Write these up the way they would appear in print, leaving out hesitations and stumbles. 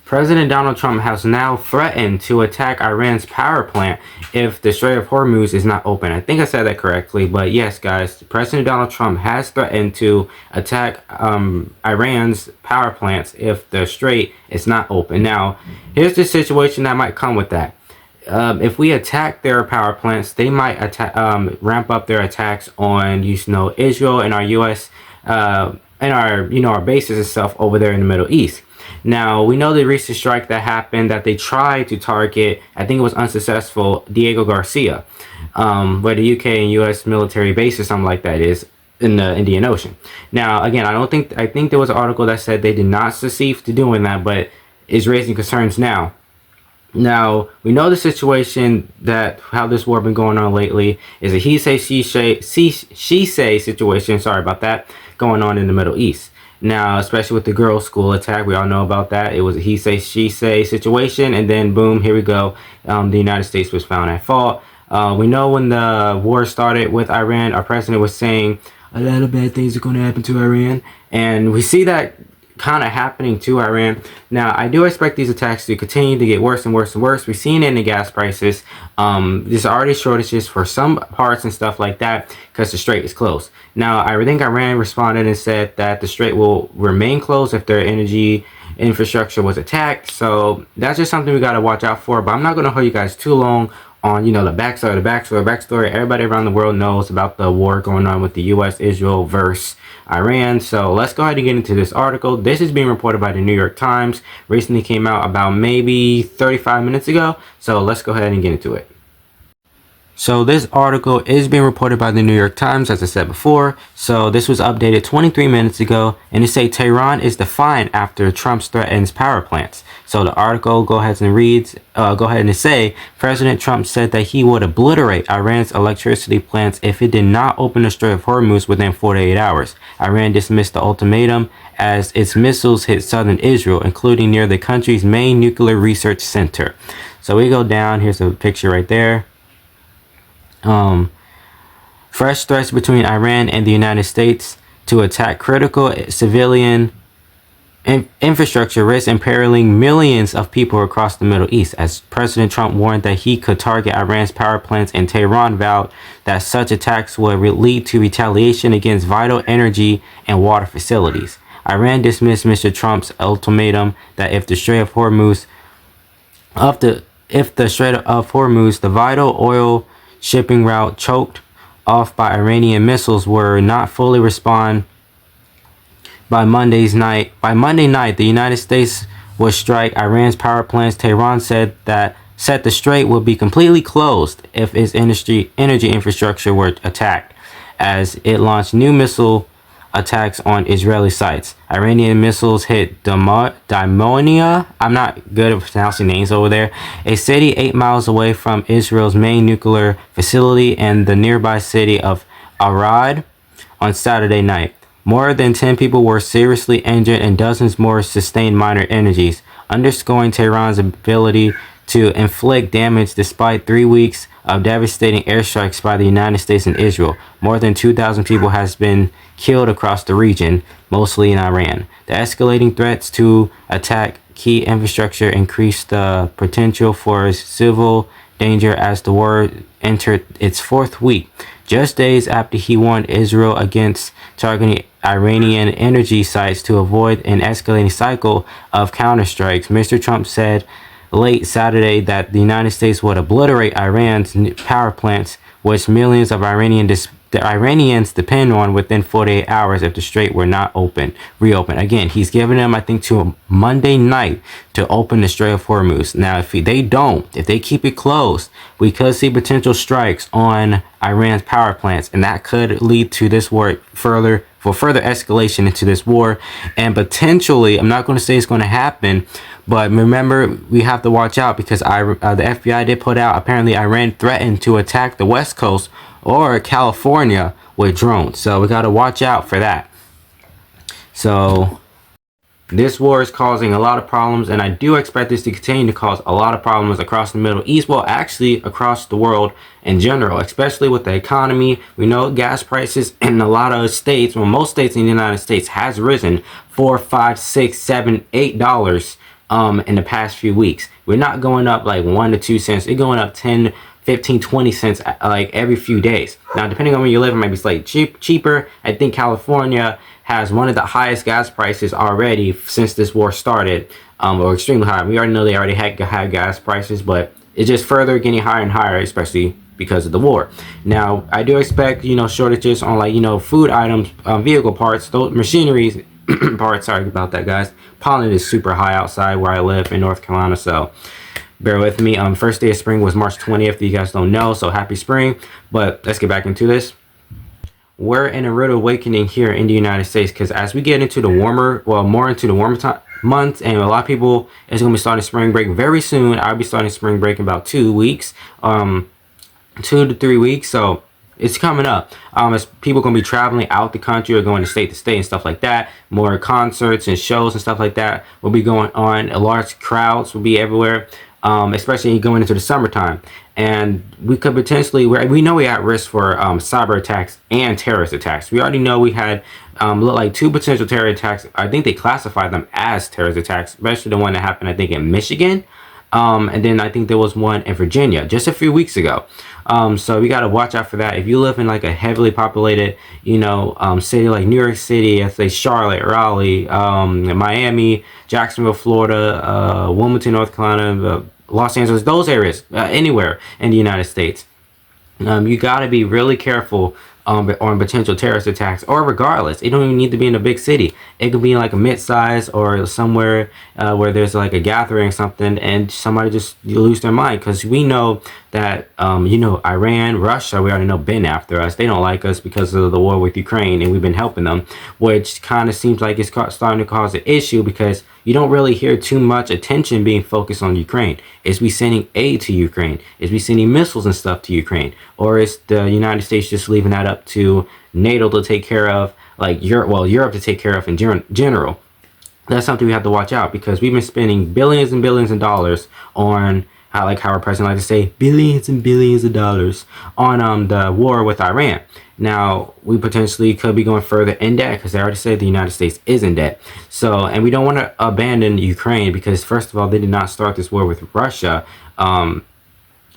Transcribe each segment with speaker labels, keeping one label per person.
Speaker 1: President Donald Trump has now threatened to attack Iran's power plant if the Strait of Hormuz is not open. I think I said that correctly, but yes, guys, President Donald Trump has threatened to attack Iran's power plants if the Strait is not open. Now, here's the situation that might come with that. If we attack their power plants, they might ramp up their attacks on, Israel and our U.S. And our bases and stuff over there in the Middle East. Now, we know the recent strike that happened that they tried to target, I think it was unsuccessful, Diego Garcia, where the UK and US military base or something like that is in the Indian Ocean. Now, again, I think there was an article that said they did not succeed to doing that, but is raising concerns now. Now, we know the situation that how this war been going on lately is a he say, she say situation, sorry about that, going on in the Middle East. Now, especially with the girls' school attack, we all know about that. It was a he say, she say situation, and then boom, here we go. The United States was found at fault. We know when the war started with Iran, our president was saying a lot of bad things are going to happen to Iran, and we see that kind of happening to Iran. Now, I do expect these attacks to continue to get worse and worse and worse. We've seen it in the gas prices. There's already shortages for some parts and stuff like that because the Strait is closed. Now, I think Iran responded and said that the Strait will remain closed if their energy infrastructure was attacked. So that's just something we got to watch out for. But I'm not going to hold you guys too long on, the backstory. Everybody around the world knows about the war going on with the U.S., Israel versus Iran. So let's go ahead and get into this article. This is being reported by the New York Times. Recently came out about maybe 35 minutes ago. So let's go ahead and get into it. So this article is being reported by the New York Times, as I said before. So this was updated 23 minutes ago, and it say Tehran is defiant after Trump threatens power plants. So the article go ahead and say President Trump said that he would obliterate Iran's electricity plants if it did not open the Strait of Hormuz within 48 hours. Iran dismissed the ultimatum as its missiles hit southern Israel, including near the country's main nuclear research center. So we go down. Here's a picture right there. Fresh threats between Iran and the United States to attack critical civilian infrastructure risk imperiling millions of people across the Middle East, as President Trump warned that he could target Iran's power plants, and Tehran vowed that such attacks would lead to retaliation against vital energy and water facilities. Iran dismissed Mr. Trump's ultimatum that if the Strait of Hormuz, the vital oil shipping route choked off by Iranian missiles, were not fully respond by Monday night, the United States would strike Iran's power plants. Tehran said the Strait would be completely closed if its energy infrastructure were attacked, as it launched new missile attacks on Israeli sites. Iranian missiles hit Daimonia, I'm not good at pronouncing names over there, a city 8 miles away from Israel's main nuclear facility, and the nearby city of Arad on Saturday night. More than 10 people were seriously injured and dozens more sustained minor injuries, underscoring Tehran's ability to inflict damage despite 3 weeks of devastating airstrikes by the United States and Israel. More than 2,000 people has been killed across the region, mostly in Iran. The escalating threats to attack key infrastructure increased the potential for civil danger as the war entered its 4th week, just days after he warned Israel against targeting Iranian energy sites to avoid an escalating cycle of counterstrikes. Mr. Trump said late Saturday that the United States would obliterate Iran's power plants, which millions of Iranians depend on, within 48 hours if the Strait were not reopened. Again, he's giving them, I think, to Monday night to open the Strait of Hormuz. Now, if they keep it closed, we could see potential strikes on Iran's power plants, and that could lead to this war further escalation into this war. And potentially, I'm not going to say it's going to happen, but remember, we have to watch out because the FBI did put out, apparently Iran threatened to attack the West Coast or California with drones. So we got to watch out for that. So this war is causing a lot of problems, and I do expect this to continue to cause a lot of problems across the Middle East. Well, actually across the world in general, especially with the economy. We know gas prices in a lot of states, well, most states in the United States, has risen $4, $5, $6, $7, $8 in the past few weeks. We're not going up like 1 to 2 cents. It's going up 10, 15, 20 cents like every few days. Now, depending on where you live, it might be slightly cheaper. I think California has one of the highest gas prices already since this war started, or extremely high. We already know they already had gas prices, but it's just further getting higher and higher, especially because of the war. Now, I do expect, shortages on like, food items, vehicle parts, those machineries, parts. Sorry about that, guys. Pollen is super high outside where I live in North Carolina, so bear with me. First day of spring was March 20th. If you guys don't know, so happy spring. But let's get back into this. We're in a rude awakening here in the United States, because as we get into the warmer, more into the warmer months, and a lot of people is going to be starting spring break very soon. I'll be starting spring break in about 2 weeks, 2 to 3 weeks. So it's coming up. As people going to be traveling out the country or going to state and stuff like that. More concerts and shows and stuff like that will be going on. Large crowds will be everywhere, especially going into the summertime. And we could potentially, we know we're at risk for cyber attacks and terrorist attacks. We already know we had like 2 potential terror attacks. I think they classified them as terrorist attacks, especially the one that happened, I think, in Michigan. And then I think there was one in Virginia just a few weeks ago. So we got to watch out for that. If you live in like a heavily populated, city like New York City, let's say Charlotte, Raleigh, Miami, Jacksonville, Florida, Wilmington, North Carolina, Los Angeles, those areas, anywhere in the United States, you got to be really careful on potential terrorist attacks. Or regardless, it don't even need to be in a big city. It could be like a mid-size or somewhere where there's like a gathering or something, and somebody just lose their mind, because we know that Iran, Russia, we already know, been after us. They don't like us because of the war with Ukraine, and we've been helping them, which kind of seems like it's starting to cause an issue, because you don't really hear too much attention being focused on Ukraine. Is we sending aid to Ukraine? Is we sending missiles and stuff to Ukraine? Or is the United States just leaving that up to NATO to take care of, like Europe to take care of in general? That's something we have to watch out, because we've been spending billions and billions of dollars on, how our president likes to say, billions and billions of dollars on the war with Iran. Now, we potentially could be going further in debt, because they already said the United States is in debt. So, and we don't want to abandon Ukraine, because first of all, they did not start this war with Russia.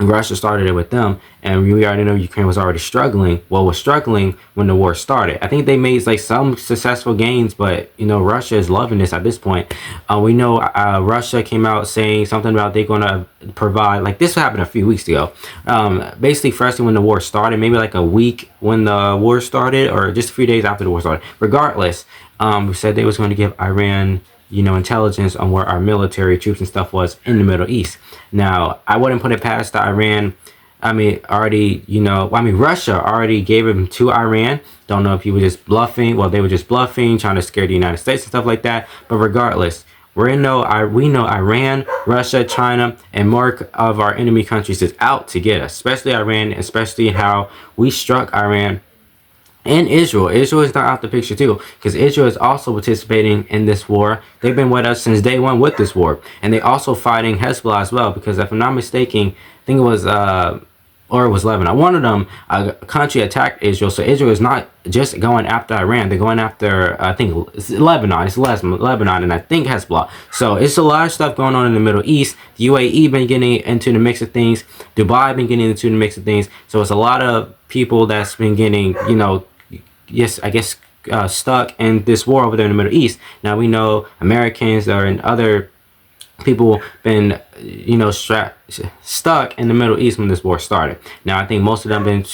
Speaker 1: Russia started it with them, and we already know Ukraine was already struggling. Well, was struggling when the war started. I think they made like some successful gains, but Russia is loving this at this point. We know Russia came out saying something about they're going to provide, like this happened a few weeks ago. Basically, firstly when the war started, maybe like a week when the war started, or just a few days after the war started. Regardless, we said they was going to give Iran intelligence on where our military troops and stuff was in the Middle East. Now, I wouldn't put it past the Iran. Russia already gave him to Iran. Don't know if he was just bluffing. Well, they were just bluffing, trying to scare the United States and stuff like that. But regardless, we know Iran, Russia, China, and more of our enemy countries is out to get us, especially Iran, especially how we struck Iran. And Israel. Israel is not out the picture too, because Israel is also participating in this war. They've been with us since day one with this war. And they also fighting Hezbollah as well, because if I'm not mistaken, I think it was, or it was Lebanon. One of them, a country attacked Israel. So Israel is not just going after Iran. They're going after, I think, it's Lebanon. It's Lebanon, and I think Hezbollah. So it's a lot of stuff going on in the Middle East. The UAE been getting into the mix of things. Dubai been getting into the mix of things. So it's a lot of people that's been getting, stuck in this war over there in the Middle East. Now we know Americans and other people been, stuck in the Middle East when this war started. Now I think most of them been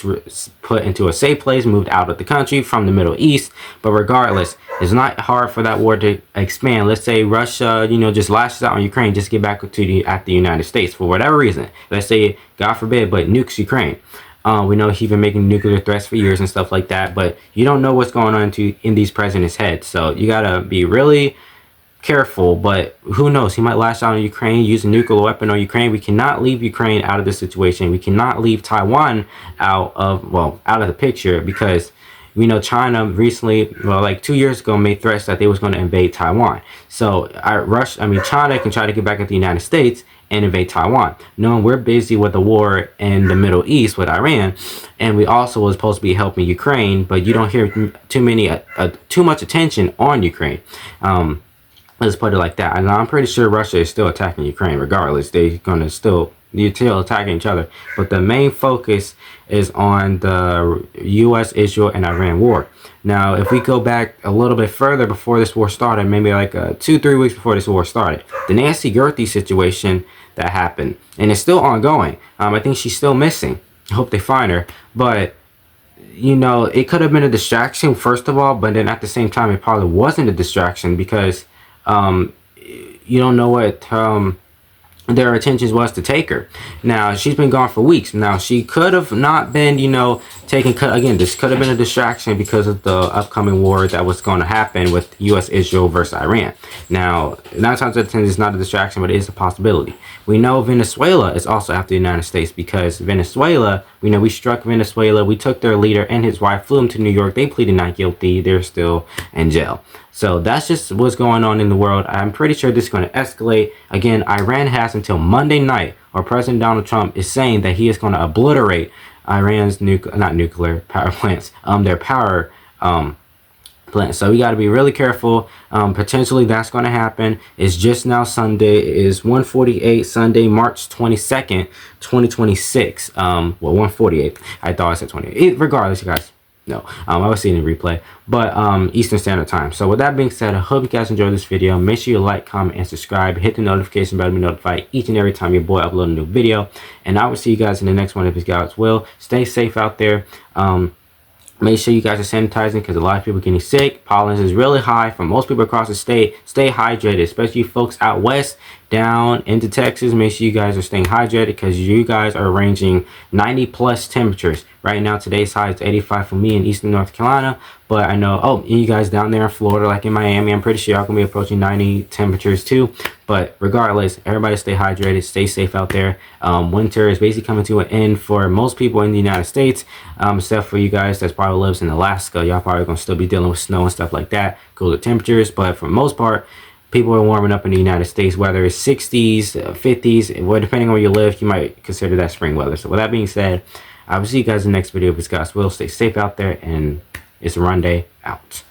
Speaker 1: put into a safe place, moved out of the country from the Middle East. But regardless, it's not hard for that war to expand. Let's say Russia, just lashes out on Ukraine, just get back to the United States for whatever reason. Let's say, God forbid, but nukes Ukraine. We know he's been making nuclear threats for years and stuff like that, but you don't know what's going on in these presidents' heads. So you gotta be really careful, but who knows? He might lash out on Ukraine, use a nuclear weapon on Ukraine. We cannot leave Ukraine out of this situation. We cannot leave Taiwan out of the picture, because we know China recently, like 2 years ago, made threats that they was going to invade Taiwan. So China can try to get back at the United States and invade Taiwan, knowing we're busy with the war in the Middle East with Iran, and we also was supposed to be helping Ukraine, but you don't hear too much attention on Ukraine. Let's put it like that. And I'm pretty sure Russia is still attacking Ukraine regardless. They're gonna still attacking each other. But the main focus is on the U.S., Israel, and Iran war. Now, if we go back a little bit further before this war started, maybe like 2-3 weeks before this war started, the Nancy Gerthy situation that happened, and it's still ongoing. I think she's still missing. I hope they find her. But you know, it could have been a distraction first of all, but then at the same time, it probably wasn't a distraction because you don't know what their intentions was to take her. Now, she's been gone for weeks. Now, she could have not been, you know, taken, again, this could have been a distraction because of the upcoming war that was going to happen with U.S., Israel versus Iran. Now, 9 times out of 10, it's not a distraction, but it is a possibility. We know Venezuela is also after the United States because Venezuela, we know we struck Venezuela. We took their leader and his wife, flew them to New York. They pleaded not guilty. They're still in jail. So that's just what's going on in the world. I'm pretty sure this is going to escalate. Again, Iran has until Monday night, or President Donald Trump is saying that he is going to obliterate Iran's not nuclear power plants, their power plants. So we got to be really careful. Potentially that's going to happen. It's just now Sunday. It is 1:48 Sunday, March 22nd, 2026. Well, 1:48. I thought I said 28. Regardless, you guys. No, I was seeing the replay, but Eastern Standard Time. So with that being said, I hope you guys enjoyed this video. Make sure you like, comment, and subscribe. Hit the notification bell to be notified each and every time your boy uploads a new video. And I will see you guys in the next one if you guys will. Stay safe out there. Make sure you guys are sanitizing because a lot of people are getting sick. Pollen is really high for most people across the state. Stay hydrated, especially you folks out west, down into Texas. Make sure you guys are staying hydrated because you guys are ranging 90+ temperatures. Right now, today's high is 85 for me in Eastern North Carolina. But I know, you guys down there in Florida, like in Miami, I'm pretty sure y'all going to be approaching 90 temperatures too. But regardless, everybody stay hydrated, stay safe out there. Winter is basically coming to an end for most people in the United States, except for you guys that probably lives in Alaska. Y'all probably going to still be dealing with snow and stuff like that, cooler temperatures. But for the most part, people are warming up in the United States, whether it's 60s, 50s, well, depending on where you live, you might consider that spring weather. So with that being said, I will see you guys in the next video. If it's God's will, stay safe out there, and it's Run Day out.